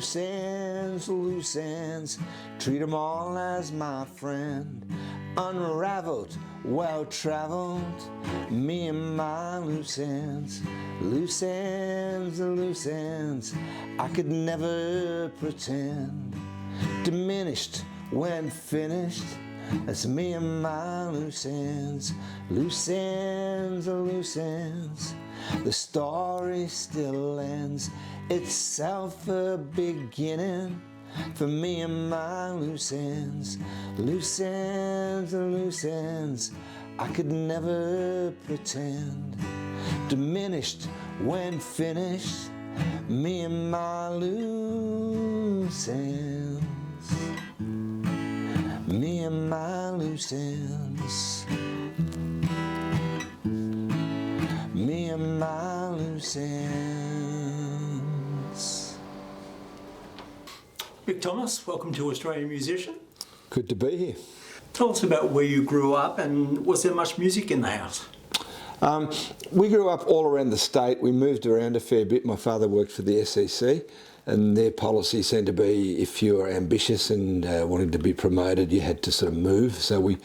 loose ends, treat 'em all as my friend. Unraveled, well-traveled, me and my loose ends. Loose ends, I could never pretend. Diminished when finished, that's me and my loose ends. Loose ends, the story still ends. Itself a beginning for me and my loose ends. Loose ends, I could never pretend. Diminished when finished, me and my loose ends. Me and my loose ends. Me and my loose ends. Mick Thomas, welcome to Australian Musician. Good to be here. Tell us about where you grew up and was there much music in the house? We grew up all around the state. We moved around a fair bit. My father worked for the SEC and their policy seemed to be if you were ambitious and wanted to be promoted, you had to sort of move. So we,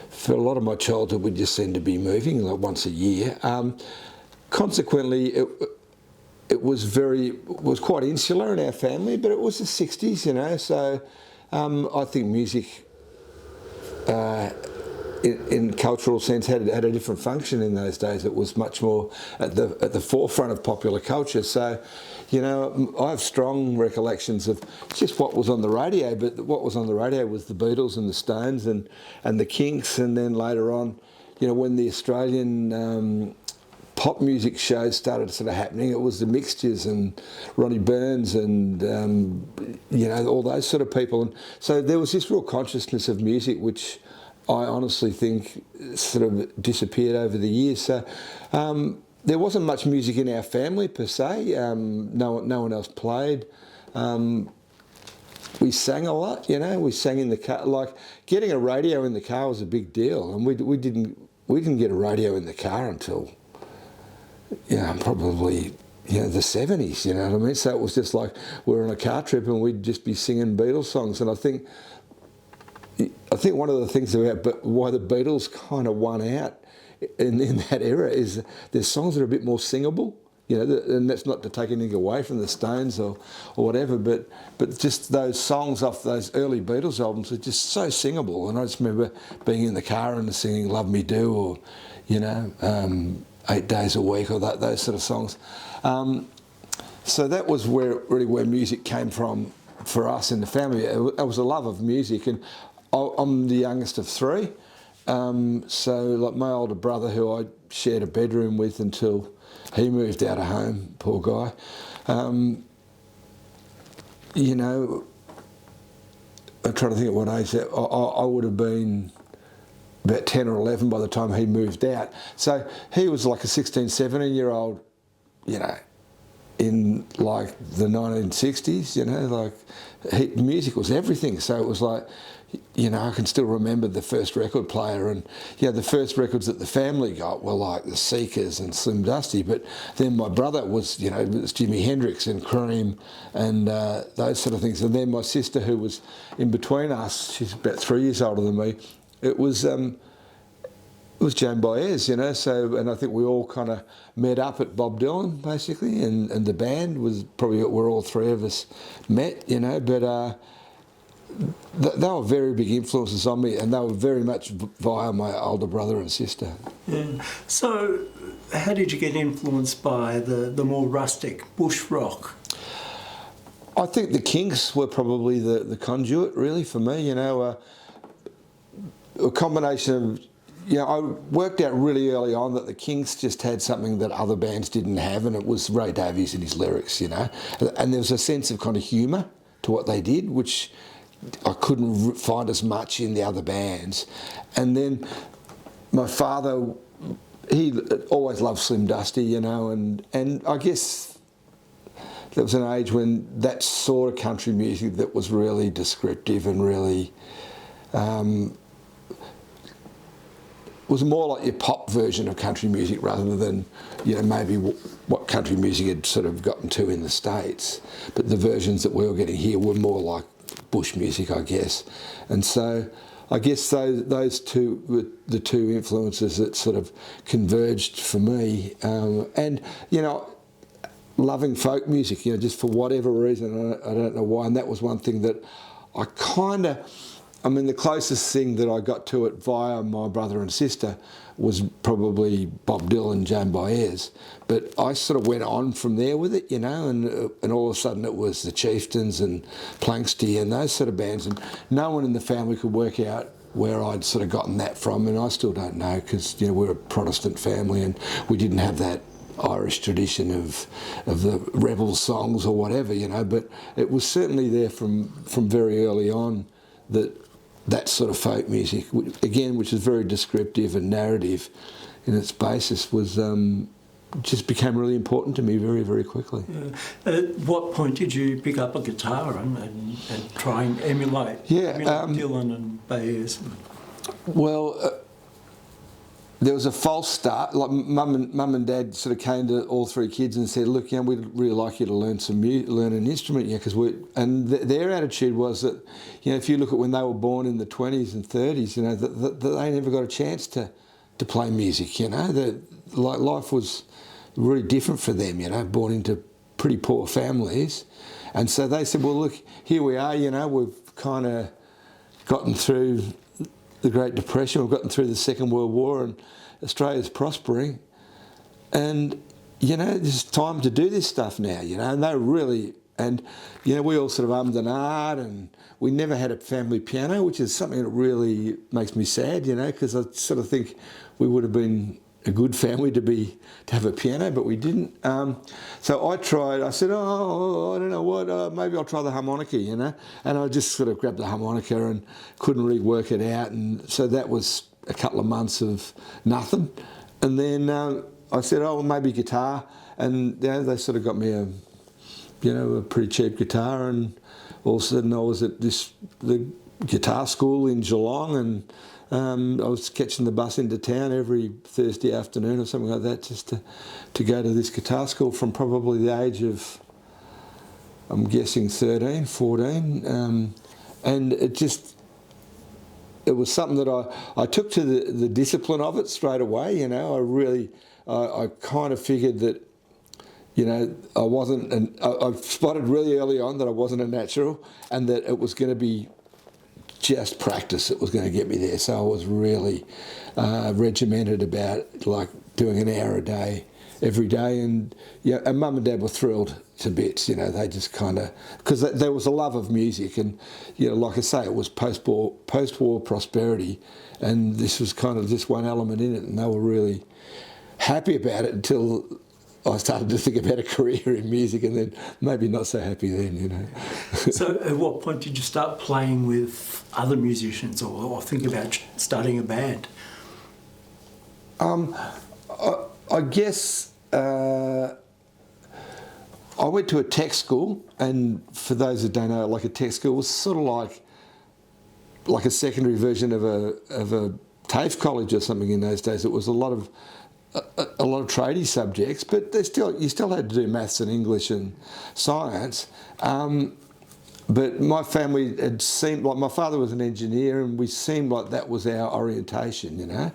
for a lot of my childhood, we just seemed to be moving like once a year. Consequently, it was quite insular in our family, but it was the 60s, you know, so I think music in cultural sense had a different function in those days. It was much more at the forefront of popular culture. So, you know, I have strong recollections of just what was on the radio, but what was on the radio was the Beatles and the Stones and the Kinks, and then later on, you know, when the Australian pop music shows started sort of happening, it was the Mixtures and Ronnie Burns and, you know, all those sort of people. And so there was this real consciousness of music which I honestly think sort of disappeared over the years. So there wasn't much music in our family per se. No one else played. We sang a lot, you know. We sang in the car. Like getting a radio in the car was a big deal, and we didn't get a radio in the car until, you know, probably, you know, the 70s. You know what I mean? So it was just like we're on a car trip and we'd just be singing Beatles songs, and I think one of the things about why the Beatles kind of won out in that era is there's songs that are a bit more singable, you know, and that's not to take anything away from the Stones or whatever, but just those songs off those early Beatles albums are just so singable. And I just remember being in the car and singing "Love Me Do" or, you know, 8 Days a Week or those sort of songs. So that was really where music came from for us in the family. It was a love of music, and I'm the youngest of three, so like my older brother, who I shared a bedroom with until he moved out of home, poor guy, you know, I'm trying to think at what age, I would have been about 10 or 11 by the time he moved out. So he was like a 16, 17-year-old, you know, in like the 1960s, you know, like music was everything. So it was like, you know, I can still remember the first record player, and you know, the first records that the family got were like the Seekers and Slim Dusty, but then my brother was, you know, it was Jimi Hendrix and Cream and those sort of things. And then my sister, who was in between us, she's about 3 years older than me, it was Joan Baez, you know, so, and I think we all kind of met up at Bob Dylan, basically, and the band was probably where all three of us met, you know, but they were very big influences on me, and they were very much via my older brother and sister. Yeah. So how did you get influenced by the more rustic bush rock? I think the Kinks were probably the conduit, really, for me, you know, a combination of, you know, I worked out really early on that the Kinks just had something that other bands didn't have, and it was Ray Davies and his lyrics, you know. And there was a sense of kind of humour to what they did, which I couldn't find as much in the other bands. And then my father, he always loved Slim Dusty, you know, and I guess there was an age when that sort of country music that was really descriptive and really was more like your pop version of country music rather than, you know, maybe what country music had sort of gotten to in the States. But the versions that we were getting here were more like bush music, I guess. And so I guess those two were the two influences that sort of converged for me. And, you know, loving folk music, you know, just for whatever reason, I don't know why. And that was one thing that I mean, the closest thing that I got to it via my brother and sister was probably Bob Dylan, Joan Baez. But I sort of went on from there with it, you know, and all of a sudden it was the Chieftains and Planksty and those sort of bands. And no one in the family could work out where I'd sort of gotten that from, and I still don't know because, you know, we're a Protestant family and we didn't have that Irish tradition of the rebel songs or whatever, you know. But it was certainly there from very early on that sort of folk music, again, which is very descriptive and narrative in its basis, was just became really important to me very, very quickly. Yeah. At what point did you pick up a guitar and try and emulate Dylan and Baez? Well, there was a false start. Like mum and dad sort of came to all three kids and said, "Look, you know, we'd really like you to learn an instrument, yeah." Their attitude was that, you know, if you look at when they were born in the 20s and 30s, you know, that they never got a chance to play music. You know, that life was really different for them. You know, born into pretty poor families, and so they said, "Well, look, here we are. You know, we've kind of gotten through the Great Depression, we've gotten through the Second World War, and Australia's prospering, and, you know, it's time to do this stuff now, you know." And they really, and, you know, we all sort of ummed and ahed, and we never had a family piano, which is something that really makes me sad, you know, because I sort of think we would have been a good family to have a piano, but we didn't. So I tried. I said, "Oh, I don't know what. Maybe I'll try the harmonica," you know. And I just sort of grabbed the harmonica and couldn't really work it out. And so that was a couple of months of nothing. And then I said, "Oh, well, maybe guitar." And, you know, they sort of got me a pretty cheap guitar. And all of a sudden I was at the guitar school in Geelong, and I was catching the bus into town every Thursday afternoon or something like that, just to go to this guitar school from probably the age of, I'm guessing, 13, 14. And it was something that I took to the discipline of it straight away, you know. I kind of figured that, you know, I spotted really early on that I wasn't a natural, and that it was going to be just practice that was going to get me there. So I was really regimented about, like, doing an hour a day every day, and and mum and dad were thrilled to bits. You know, they just kind of, because there was a love of music, and, you know, like I say, it was post-war prosperity, and this was kind of just one element in it, and they were really happy about it until I started to think about a career in music, and then maybe not so happy then, you know. So at what point did you start playing with other musicians, or think about starting a band? I guess I went to a tech school, and for those that don't know, like, a tech school was sort of like a secondary version of a TAFE college or something in those days. It was a lot of tradie subjects, but you still had to do maths and English and science. But my family had seemed like, my father was an engineer, and we seemed like that was our orientation, you know.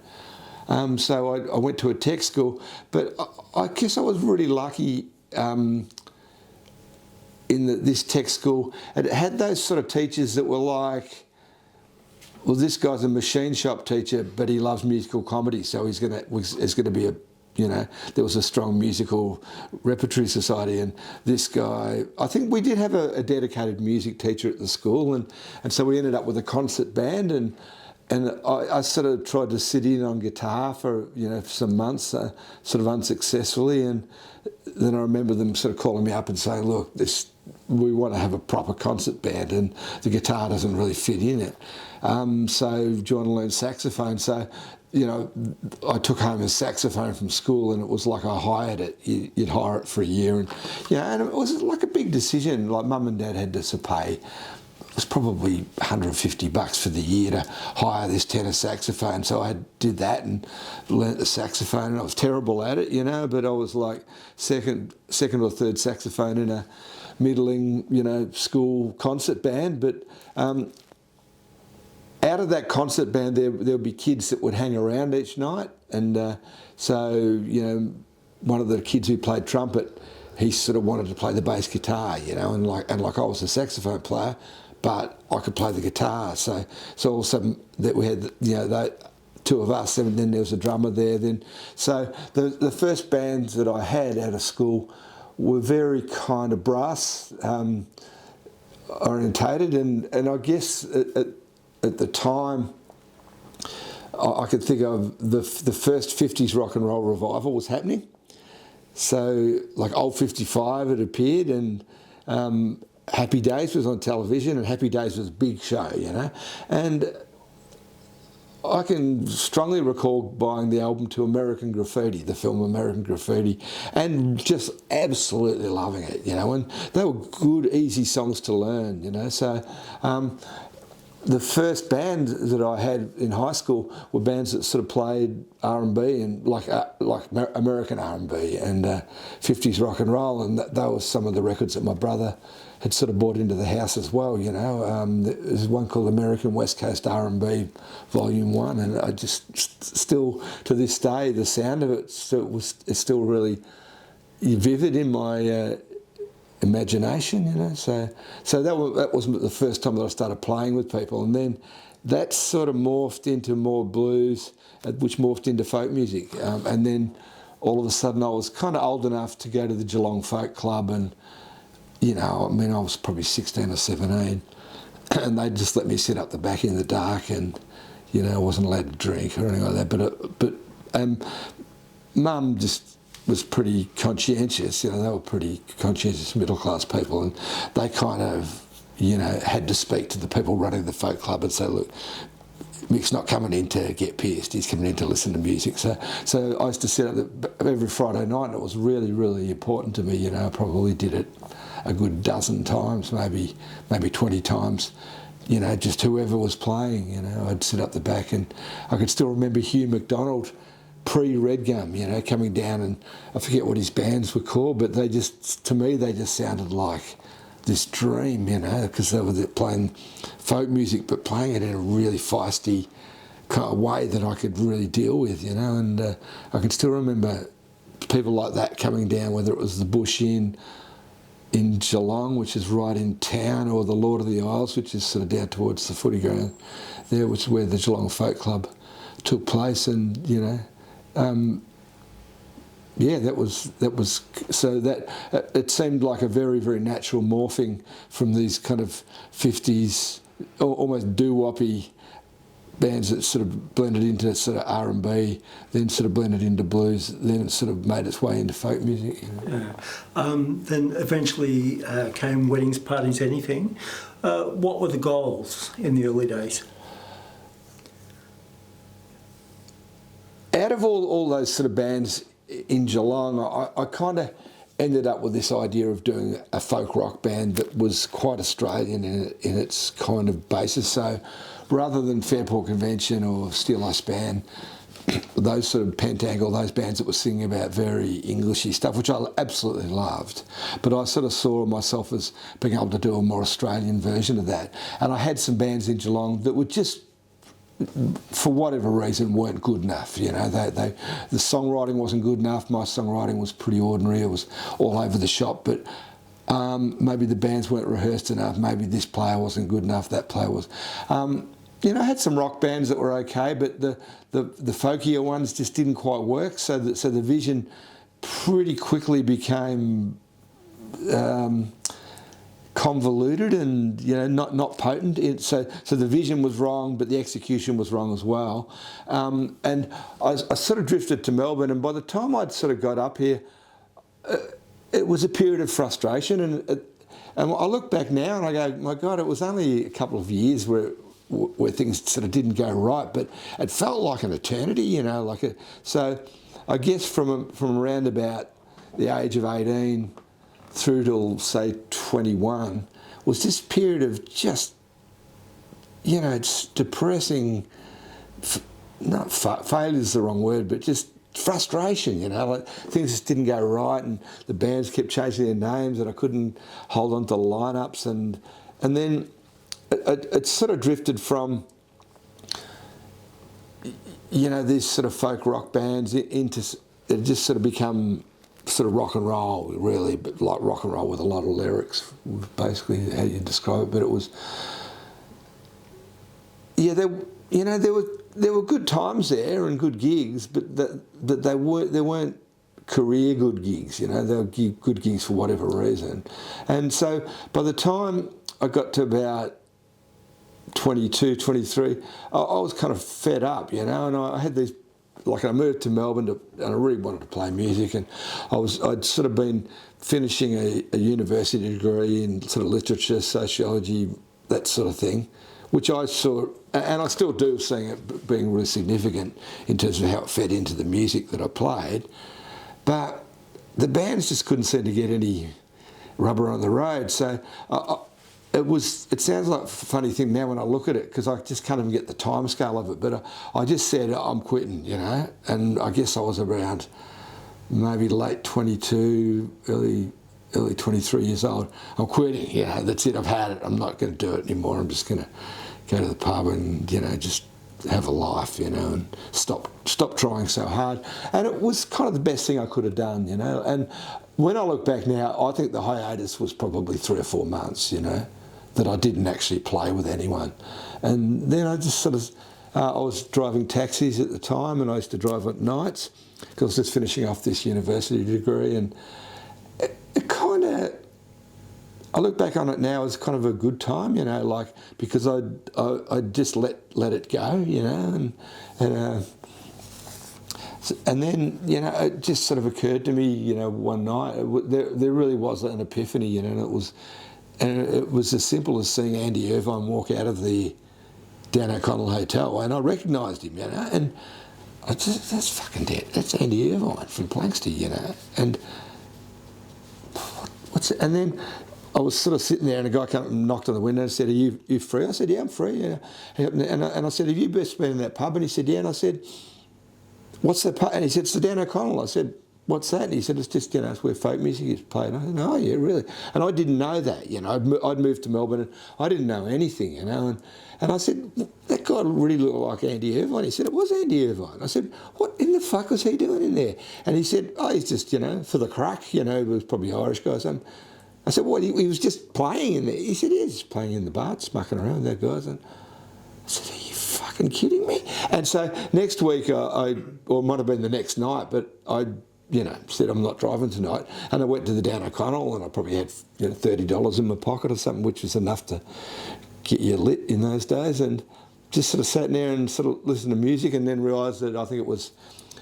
So I went to a tech school, but I guess I was really lucky in this tech school. It had those sort of teachers that were like, well, this guy's a machine shop teacher, but he loves musical comedy, so it's going to be there was a strong musical repertory society, and this guy, I think we did have a dedicated music teacher at the school, and so we ended up with a concert band, and I sort of tried to sit in on guitar for some months, sort of unsuccessfully, and then I remember them sort of calling me up and saying, "Look, we want to have a proper concert band, and the guitar doesn't really fit in it. So do you want to learn saxophone?" So, I took home a saxophone from school, and it was like I hired it. You'd hire it for a year, and it was like a big decision. Like, mum and dad had to pay was probably $150 for the year to hire this tenor saxophone. So I did that and learnt the saxophone, and I was terrible at it, you know, but I was like second or third saxophone in a middling, you know, school concert band. But out of that concert band, there would be kids that would hang around each night, and so, you know, one of the kids who played trumpet, he sort of wanted to play the bass guitar, you know, and like I was a saxophone player, but I could play the guitar. So all of a sudden that we had, you know, two of us, and then there was a drummer there. Then so the first bands that I had out of school were very kind of brass orientated, and I guess at the time I could think of the first 50s rock and roll revival was happening. So like Old 55 had appeared, and Happy Days was on television, and Happy Days was a big show, you know. And I can strongly recall buying the album to American Graffiti, the film American Graffiti, and just absolutely loving it, you know. And they were good, easy songs to learn, you know. So the first band that I had in high school were bands that sort of played R&B and like American R&B and 50s rock and roll, and that were some of the records that my brother had sort of brought into the house as well, you know. There's one called American West Coast R&B Volume 1, and I just still, to this day, the sound of it is still really vivid in my imagination, you know. So that was the first time that I started playing with people, and then that sort of morphed into more blues, which morphed into folk music, and then all of a sudden I was kind of old enough to go to the Geelong Folk Club, and you know, I mean, I was probably 16 or 17, and they just let me sit up the back in the dark, and you know, I wasn't allowed to drink or anything like that. But Mum just was pretty conscientious, you know. They were pretty conscientious middle class people, and they kind of, you know, had to speak to the people running the folk club and say, look, Mick's not coming in to get pissed, he's coming in to listen to music. So I used to sit up every Friday night, and it was really, really important to me, you know. I probably did it a good dozen times, maybe 20 times, you know, just whoever was playing, you know. I'd sit up the back, and I could still remember Hugh McDonald, pre-Red Gum, you know, coming down, and I forget what his bands were called, but they just, to me, they just sounded like this dream, you know, because they were playing folk music, but playing it in a really feisty kind of way that I could really deal with, you know. And I can still remember people like that coming down, whether it was the Bush Inn in Geelong, which is right in town, or the Lord of the Isles, which is sort of down towards the footy ground there, which is where the Geelong Folk Club took place. And, you know, yeah, that was so that it seemed like a very, very natural morphing from these kind of 50s, almost doo-woppy bands that sort of blended into sort of R&B, then sort of blended into blues, then it sort of made its way into folk music. Yeah. Then eventually came Weddings, Parties, Anything. What were the goals in the early days? Out of all those sort of bands in Geelong, I kind of ended up with this idea of doing a folk rock band that was quite Australian in its kind of basis. So rather than Fairport Convention or Steel Eye Span, those sort of Pentangle, those bands that were singing about very Englishy stuff, which I absolutely loved, but I sort of saw myself as being able to do a more Australian version of that. And I had some bands in Geelong that were just, for whatever reason, weren't good enough. You know, the songwriting wasn't good enough. My songwriting was pretty ordinary. It was all over the shop, but maybe the bands weren't rehearsed enough. Maybe this player wasn't good enough. That player was. You know, I had some rock bands that were okay, but the folkier ones just didn't quite work. So the vision pretty quickly became convoluted and, you know, not potent. So the vision was wrong, but the execution was wrong as well. And I sort of drifted to Melbourne, and by the time I'd sort of got up here, it was a period of frustration. And I look back now and I go, my God, it was only a couple of years where things sort of didn't go right, but it felt like an eternity, you know. So I guess from around about the age of 18 through till, say, 21, was this period of just you know, it's depressing. Not failure is the wrong word, but just frustration, you know, like things just didn't go right, and the bands kept changing their names, and I couldn't hold on to the lineups, and then it sort of drifted from, you know, these sort of folk rock bands into, it just sort of become sort of rock and roll, really, but like rock and roll with a lot of lyrics, basically how you describe it. But it was, yeah, there were good times there and good gigs, but they weren't career good gigs, you know. They were good gigs for whatever reason. And so by the time I got to about 22, 23, I was kind of fed up, you know, and I had these, like, I moved to Melbourne and I really wanted to play music, and I'd sort of been finishing a university degree in sort of literature, sociology, that sort of thing, which I saw, and I still do, seeing it being really significant in terms of how it fed into the music that I played. But the bands just couldn't seem to get any rubber on the road. So it sounds like a funny thing now when I look at it, because I just can't even get the time scale of it. But I just said, I'm quitting, you know. And I guess I was around maybe late 22, early 23 years old. I'm quitting, you know, that's it, I've had it. I'm not going to do it anymore. I'm just going to go to the pub and, you know, just have a life, you know, and stop trying so hard. And it was kind of the best thing I could have done, you know. And when I look back now, I think the hiatus was probably 3 or 4 months, you know, that I didn't actually play with anyone. And then I just sort of, I was driving taxis at the time, and I used to drive at nights because I was just finishing off this university degree, and it kind of, I look back on it now as kind of a good time, you know, like, because I just let it go, you know, and then, you know, it just sort of occurred to me, you know, one night, there really was an epiphany, you know, and it was as simple as seeing Andy Irvine walk out of the Dan O'Connell Hotel, and I recognised him, you know, and I just, that's fucking dead. That's Andy Irvine from Planksty, you know, and and then I was sort of sitting there, and a guy came up and knocked on the window and said, "Are you free?" I said, "Yeah, I'm free." Yeah. And I said, "Have you best been in that pub?" And he said, "Yeah." And I said, "What's that pub?" And he said, "It's the Dan O'Connell." I said, "What's that?" And he said, "It's just, you know, it's where folk music is played." And I said, "Oh, yeah, really?" And I didn't know that, you know. I'd moved to Melbourne, and I didn't know anything, you know. And I said, "That guy really looked like Andy Irvine." He said, "It was Andy Irvine." I said, "What in the fuck was he doing in there?" And he said, "Oh, he's just, you know, for the crack, you know, he was probably Irish guy or something." I said, "What, he was just playing in there?" He said, "Yeah, he's playing in the bar, smucking around with that guys." And I said, "Are you fucking kidding me?" And so next week, or it might have been the next night, but I, you know, said, "I'm not driving tonight." And I went to the Dan O'Connell, and I probably had, you know, $30 in my pocket or something, which was enough to get you lit in those days, and just sort of sat there and sort of listened to music, and then realised that I think it was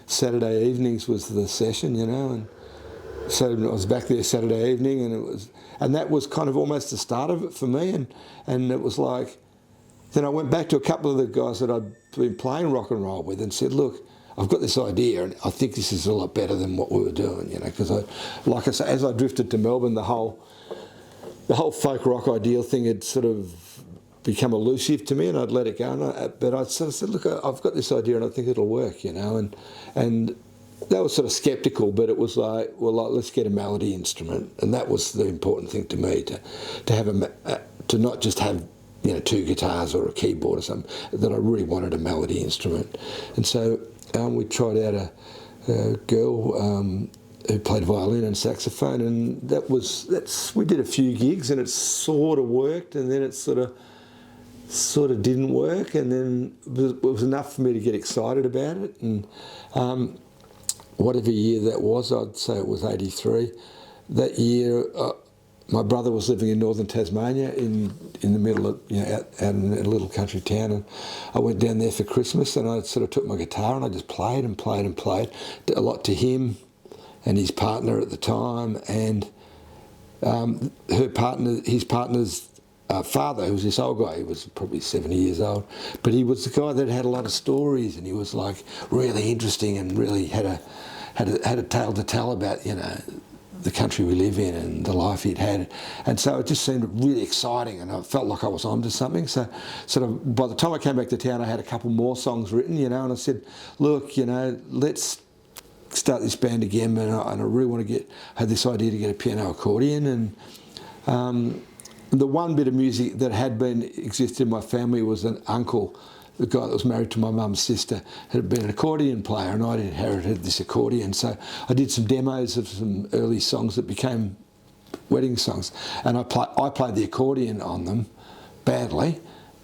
Saturday evenings was the session, you know, and so I was back there Saturday evening, and that was kind of almost the start of it for me, and it was like, then I went back to a couple of the guys that I'd been playing rock and roll with and said, "Look, I've got this idea, and I think this is a lot better than what we were doing," you know, because like I say, as I drifted to Melbourne, the whole folk rock ideal thing had sort of become elusive to me, and I'd let it go. But I sort of said, "Look, I've got this idea, and I think it'll work," you know, and they were sort of sceptical, but it was like, well, let's get a melody instrument, and that was the important thing to me, to have to not just have, you know, 2 guitars or a keyboard or something. That I really wanted a melody instrument, and so we tried out a girl who played violin and saxophone, and we did a few gigs, and it sort of worked, and then it sort of didn't work, and then it was enough for me to get excited about it, and whatever year that was, I'd say it was 83. That year, my brother was living in northern Tasmania, in the middle of, you know, out in a little country town, and I went down there for Christmas, and I sort of took my guitar and I just played and played and played a lot to him and his partner at the time, and his partner's father, who was this old guy. He was probably 70 years old, but he was the guy that had a lot of stories, and he was like really interesting and really had a tale to tell about, you know, the country we live in and the life he'd had. And so it just seemed really exciting, and I felt like I was onto something. So sort of by the time I came back to town, I had a couple more songs written, you know, and I said, look, you know, let's start this band again, and I really want to had this idea to get a piano accordion. And the one bit of music that existed in my family was an uncle, the guy that was married to my mum's sister, had been an accordion player, and I'd inherited this accordion. So I did some demos of some early songs that became wedding songs, and I played the accordion on them badly,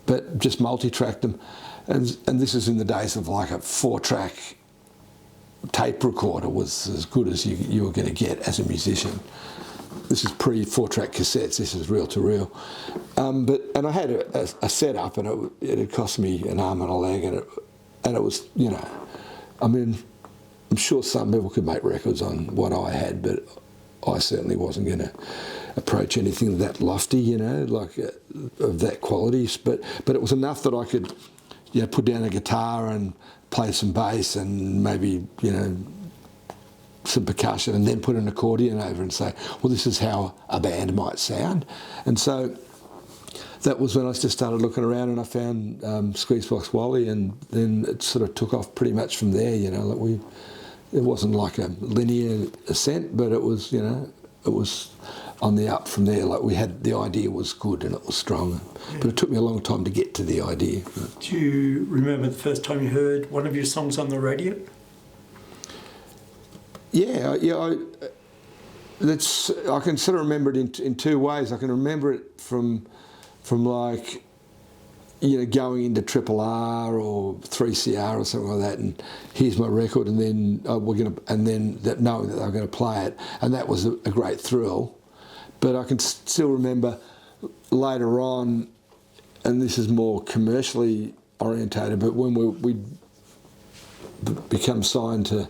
but just multi-tracked them. And this is in the days of like a 4-track tape recorder was as good as you were going to get as a musician. This is pre-4-track cassettes. This is reel to reel. And I had a setup, and it had cost me an arm and a leg, and it was, you know, I mean, I'm sure some people could make records on what I had, but I certainly wasn't going to approach anything that lofty, you know, like of that quality. But it was enough that I could, you know, put down a guitar and play some bass and maybe, you know, some percussion, and then put an accordion over and say, well, this is how a band might sound. And so that was when I just started looking around, and I found Squeezebox Wally, and then it sort of took off pretty much from there, you know. Like it wasn't like a linear ascent, but it was, you know, it was on the up from there. Like the idea was good and it was strong, but it took me a long time to get to the idea. Do you remember the first time you heard one of your songs on the radio? Yeah. I can sort of remember it in two ways. I can remember it from like, you know, going into Triple R or 3CR or something like that, and here's my record, and then knowing that they were going to play it, and that was a great thrill. But I can still remember later on, and this is more commercially orientated, but when we'd become signed to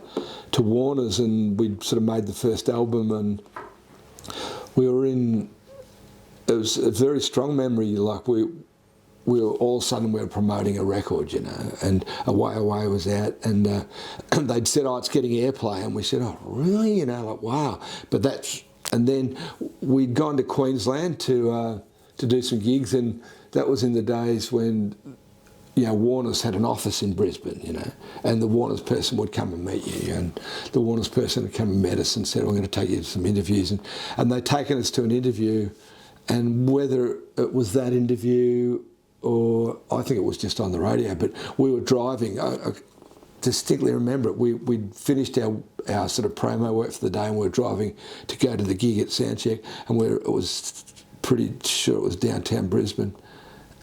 Warner's, and we'd sort of made the first album, and we were it was a very strong memory, like we were all of a sudden we were promoting a record, you know, and Away Away was out, and they'd said, oh, it's getting airplay, and we said, oh, really, you know, like, wow. And then we'd gone to Queensland to do some gigs, and that was in the days when, you know, Warner's had an office in Brisbane, you know, and the Warner's person would come and meet you, and the Warner's person would come and met us and said, I'm going to take you to some interviews, and they'd taken us to an interview, and whether it was that interview or I think it was just on the radio, but we were driving. I distinctly remember it. We'd finished our sort of promo work for the day, and we were driving to go to the gig at Soundcheck, and it was pretty sure it was downtown Brisbane.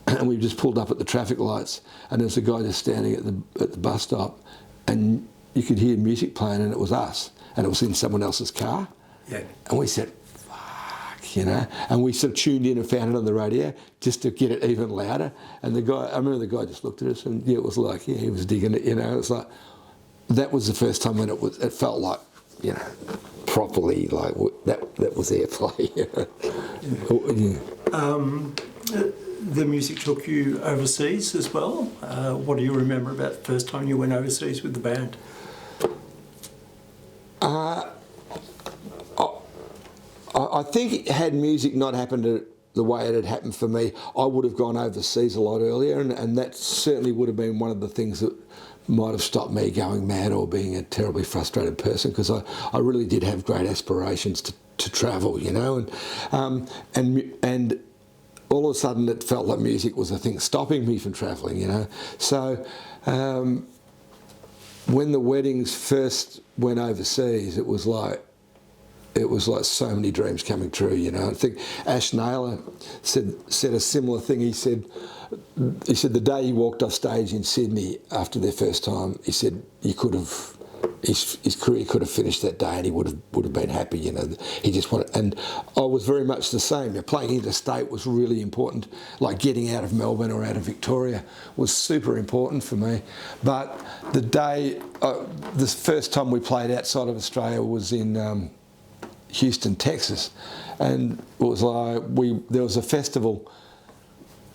And we just pulled up at the traffic lights, and there was a guy just standing at the bus stop, and you could hear music playing, and it was us, and it was in someone else's car. Yeah. And we said, fuck, you know, and we sort of tuned in and found it on the radio just to get it even louder. And I remember the guy just looked at us, and yeah, it was like, yeah, he was digging it, you know. It was like, that was the first time when it felt like, you know, properly, like that was airplay. Yeah. The music took you overseas as well. What do you remember about the first time you went overseas with the band? I think had music not happened the way it had happened for me, I would have gone overseas a lot earlier, and that certainly would have been one of the things that might have stopped me going mad or being a terribly frustrated person, because I really did have great aspirations to travel, you know, and all of a sudden it felt like music was a thing stopping me from travelling, you know. So when the weddings first went overseas, it was like so many dreams coming true, you know. I think Ash Naylor said a similar thing. He said the day he walked off stage in Sydney after their first time, he said his career could have finished that day, and he would have been happy, you know. He just wanted, and I was very much the same. You know, playing interstate was really important. Like getting out of Melbourne or out of Victoria was super important for me. But the first time we played outside of Australia was in Houston, Texas, and it was like there was a festival.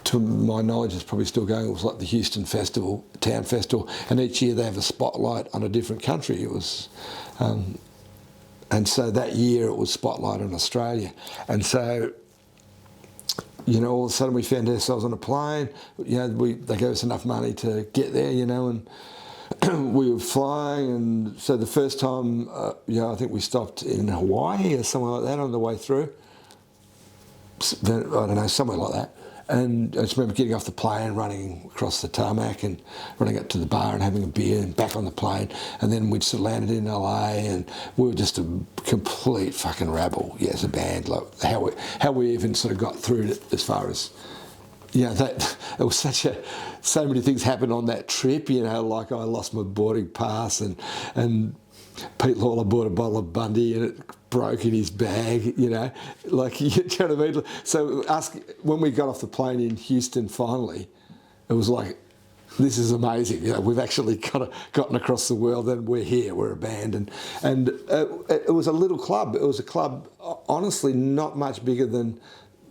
To my knowledge, it's probably still going. It was like the Houston Festival, Town Festival, and each year they have a spotlight on a different country. It was, and And so that year it was Spotlight on Australia. And so, you know, all of a sudden we found ourselves on a plane. You know, they gave us enough money to get there, you know, and we were flying. And so the first time, you know, I think we stopped in Hawaii or somewhere like that on the way through. I don't know, somewhere like that. And I just remember getting off the plane, running across the tarmac and running up to the bar and having a beer and back on the plane. And then we'd sort of landed in LA and we were just a complete fucking rabble, yeah, as a band. Like how we even sort of got through it as far as, you know, that it was so many things happened on that trip, you know, like I lost my boarding pass and Pete Lawler bought a bottle of Bundy and it broke in his bag, you know, like, you know what I mean? So when we got off the plane in Houston finally, it was like, this is amazing, you know, we've actually kind of gotten across the world and we're here, we're a band. And it was a little club. It was a club, honestly, not much bigger than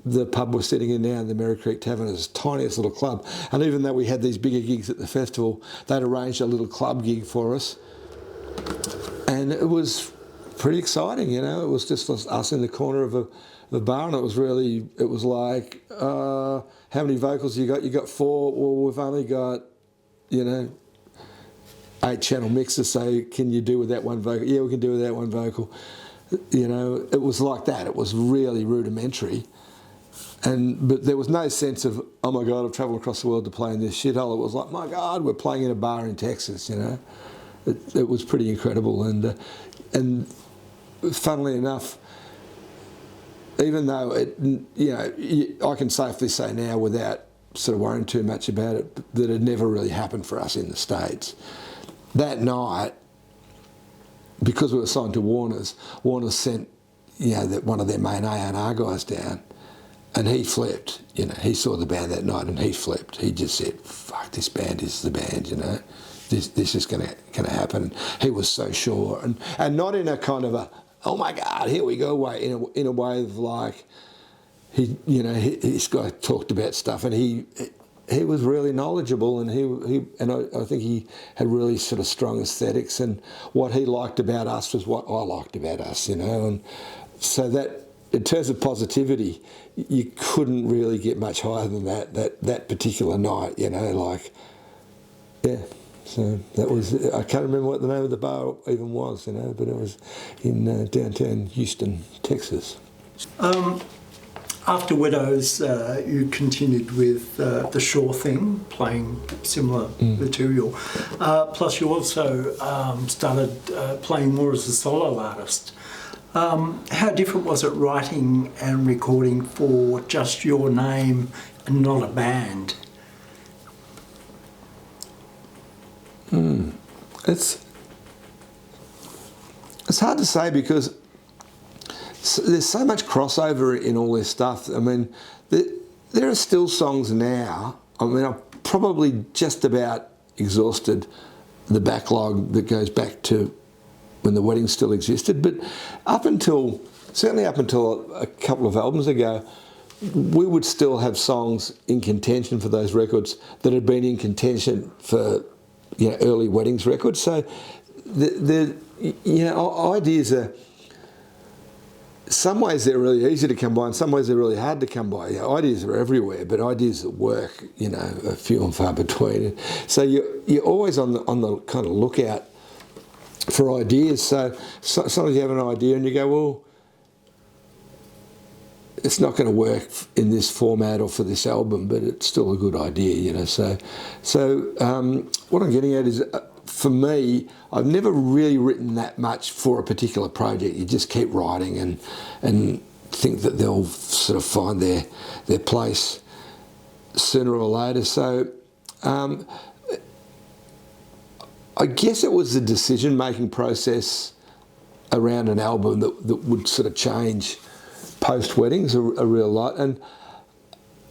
the pub we're sitting in now, the Merri Creek Tavern. It was the tiniest little club. And even though we had these bigger gigs at the festival, they'd arranged a little club gig for us. And it was pretty exciting, you know. It was just us in the corner of the bar, and it was like, how many vocals you got? You got 4. Well, we've only got, you know, 8-channel mixers, so can you do with that one vocal? Yeah, we can do with that one vocal. You know, it was like that. It was really rudimentary. But there was no sense of, oh my God, I've travelled across the world to play in this shithole. It was like, my God, we're playing in a bar in Texas, you know. It was pretty incredible, and funnily enough, even though I can safely say now, without sort of worrying too much about it, that it never really happened for us in the States. That night, because we were signed to Warner's sent, you know, one of their main A&R guys down, and he flipped. You know, he saw the band that night and he flipped. He just said, "Fuck, this band is the band," you know. This is going to happen. He was so sure, and not in a kind of a, oh my God, here we go way, in a way of like, this guy talked about stuff, and he was really knowledgeable, and I think he had really sort of strong aesthetics, and what he liked about us was what I liked about us, you know, and so that in terms of positivity, you couldn't really get much higher than that particular night, you know, like, yeah. So that was, I can't remember what the name of the bar even was, you know, but it was in downtown Houston, Texas. After Widows, you continued with The Sure Thing, playing similar material. Plus you also started playing more as a solo artist. How different was it writing and recording for just your name and not a band? It's hard to say because there's so much crossover in all this stuff. I mean, there are still songs now. I mean, I've probably just about exhausted the backlog that goes back to when the wedding still existed. But certainly up until a couple of albums ago, we would still have songs in contention for those records that had been in contention for, you know, early weddings records. So ideas are, some ways they're really easy to come by, and some ways they're really hard to come by. You know, ideas are everywhere, but ideas that work, you know, are few and far between. So you're always on the kind of lookout for ideas. So sometimes you have an idea and you go, well, it's not going to work in this format or for this album, but it's still a good idea, you know. So what I'm getting at is, for me, I've never really written that much for a particular project. You just keep writing and think that they'll sort of find their place sooner or later. So I guess it was the decision-making process around an album that would sort of change post-weddings a real lot, and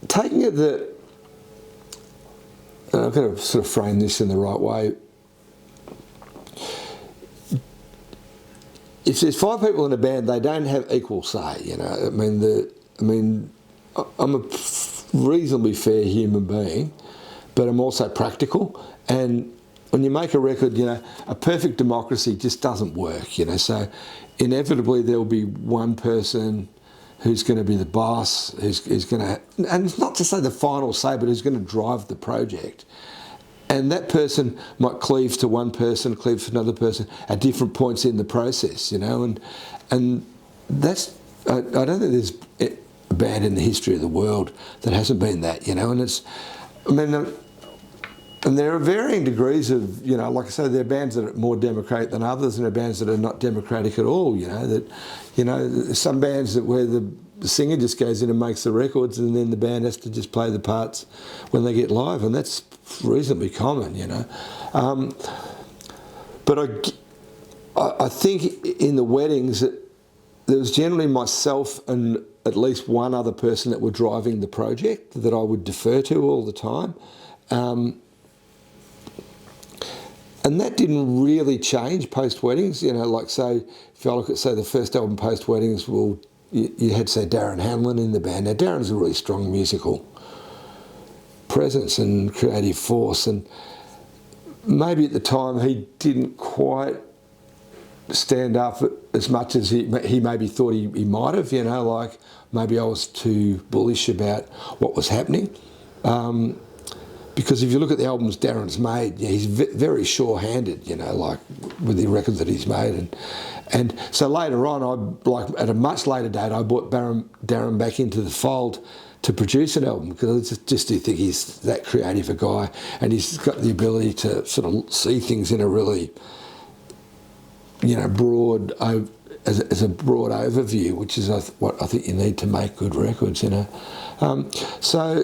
taking it that, and I've got to sort of frame this in the right way. If there's 5 people in a band, they don't have equal say, you know. I'm a reasonably fair human being, but I'm also practical, and when you make a record, you know, a perfect democracy just doesn't work, you know. So inevitably there will be one person who's going to be the boss, who's going to, and it's not to say the final say, but who's going to drive the project. And that person might cleave to one person, cleave to another person at different points in the process, you know. And that's, I don't think there's a band in the history of the world that hasn't been that, you know. And it's, I mean, and there are varying degrees of, you know, like I say, there are bands that are more democratic than others, and there are bands that are not democratic at all, you know. That, you know, some bands that where the singer just goes in and makes the records, and then the band has to just play the parts when they get live, and that's reasonably common, you know. But I think in the weddings, there was generally myself and at least one other person that were driving the project that I would defer to all the time. And that didn't really change post-weddings, you know, like say, if I look at, say, the first album post-weddings, well, you had, say, Darren Hamlin in the band. Now, Darren's a really strong musical presence and creative force, and maybe at the time he didn't quite stand up as much as he maybe thought he might have, you know, like maybe I was too bullish about what was happening. Because if you look at the albums Darren's made, yeah, he's very sure-handed, you know, like with the records that he's made. And so later on, at a much later date, I brought Darren back into the fold to produce an album, because I just do think he's that creative a guy, and he's got the ability to sort of see things in a really, you know, broad, as a broad overview, which is what I think you need to make good records, you know. So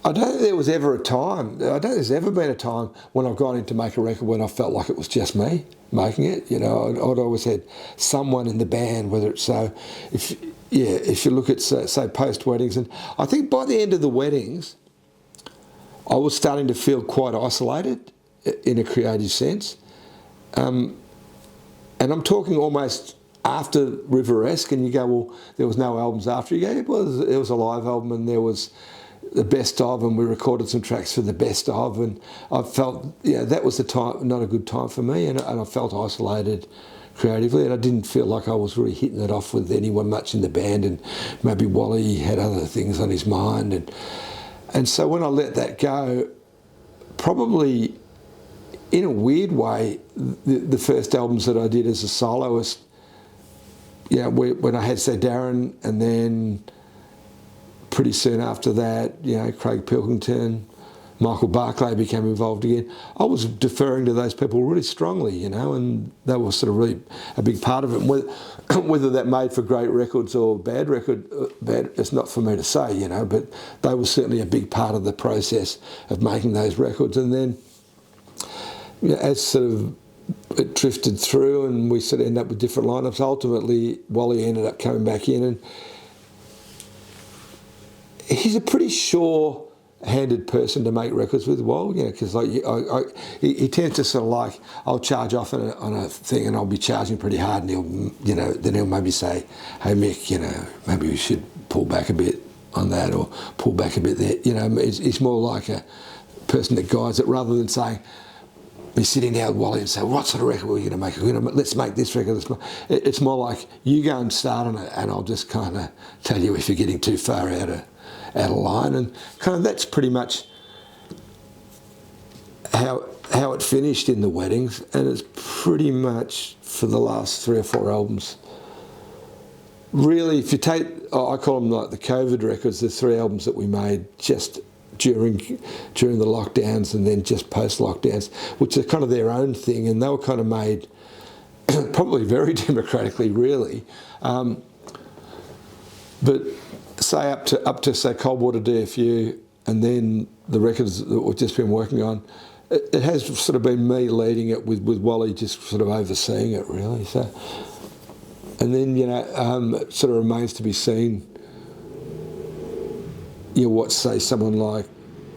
I don't think there was ever a time, I don't think there's ever been a time when I've gone in to make a record when I felt like it was just me making it, you know. I'd always had someone in the band, whether it's so, if you look at, say, post-weddings, and I think by the end of the weddings, I was starting to feel quite isolated in a creative sense. And I'm talking almost after Riveresque, and you go, well, there was no albums after. You go, well, there was a live album, and there was the best of, and we recorded some tracks for the best of, and I felt, yeah, that was the time, not a good time for me, and I felt isolated creatively, and I didn't feel like I was really hitting it off with anyone much in the band, and maybe Wally had other things on his mind, and so when I let that go, probably in a weird way, the first albums that I did as a soloist, yeah, when I had, say, Darren, and then pretty soon after that, you know, Craig Pilkington, Michael Barclay became involved again. I was deferring to those people really strongly, you know, and they were sort of really a big part of it. Whether that made for great records or bad, it's not for me to say, you know, but they were certainly a big part of the process of making those records. And then, you know, as sort of it drifted through and we sort of ended up with different lineups, ultimately Wally ended up coming back in, and he's a pretty sure-handed person to make records with, Wally, you know, because like he tends to sort of like, I'll charge off on a thing and I'll be charging pretty hard, and he'll, you know, then he'll maybe say, hey Mick, you know, maybe we should pull back a bit on that or pull back a bit there. You know, he's more like a person that guides it, rather than saying, be sitting down with Wally and say, what sort of record are we going to make? Let's make this record. It's more like, you go and start on it, and I'll just kind of tell you if you're getting too far out of line, and kind of that's pretty much how it finished in the weddings, and it's pretty much for the last 3 or 4 albums. Really, if you take, I call them like the COVID records, the 3 albums that we made just during the lockdowns and then just post-lockdowns, which are kind of their own thing, and they were kind of made probably very democratically, really. But say up to say Coldwater DFU, and then the records that we've just been working on, it has sort of been me leading it with Wally just sort of overseeing it, really. So, and then, you know, it sort of remains to be seen, you know, what, say, someone like,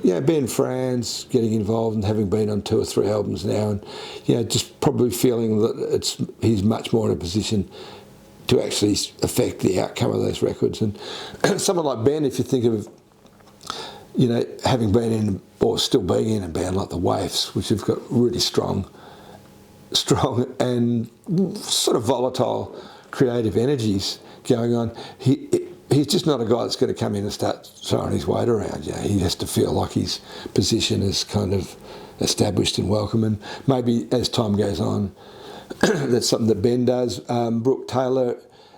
you know, Ben Franz getting involved and having been on 2 or 3 albums now, and, you know, just probably feeling that he's much more in a position to actually affect the outcome of those records. And someone like Ben, if you think of, you know, having been in or still being in a band like the Waifs, which have got really strong and sort of volatile creative energies going on, he's just not a guy that's going to come in and start throwing his weight around. You know, he has to feel like his position is kind of established and welcome. And maybe as time goes on, that's something that Ben does. Brooke Taylor,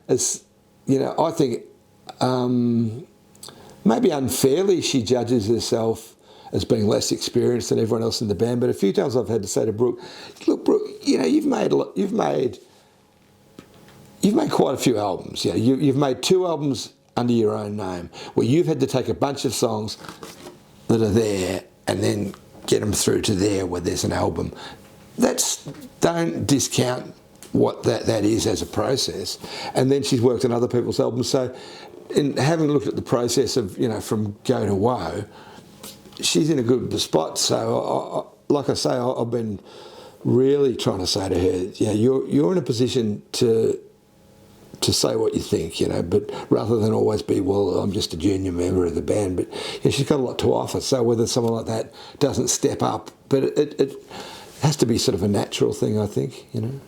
is, you know, I think maybe unfairly she judges herself as being less experienced than everyone else in the band. But a few times I've had to say to Brooke, look, Brooke, you know, you've made quite a few albums. You know, you've made 2 albums under your own name, where you've had to take a bunch of songs that are there and then get them through to there where there's an album. Don't discount what that is as a process. And then she's worked on other people's albums. So in having looked at the process of, you know, from go to woe, she's in a good spot. So like I say, I've been really trying to say to her, you know, you're in a position to say what you think, you know, but rather than always be, well, I'm just a junior member of the band. But you know, she's got a lot to offer. So whether someone like that doesn't step up, but it has to be sort of a natural thing, I think, you know.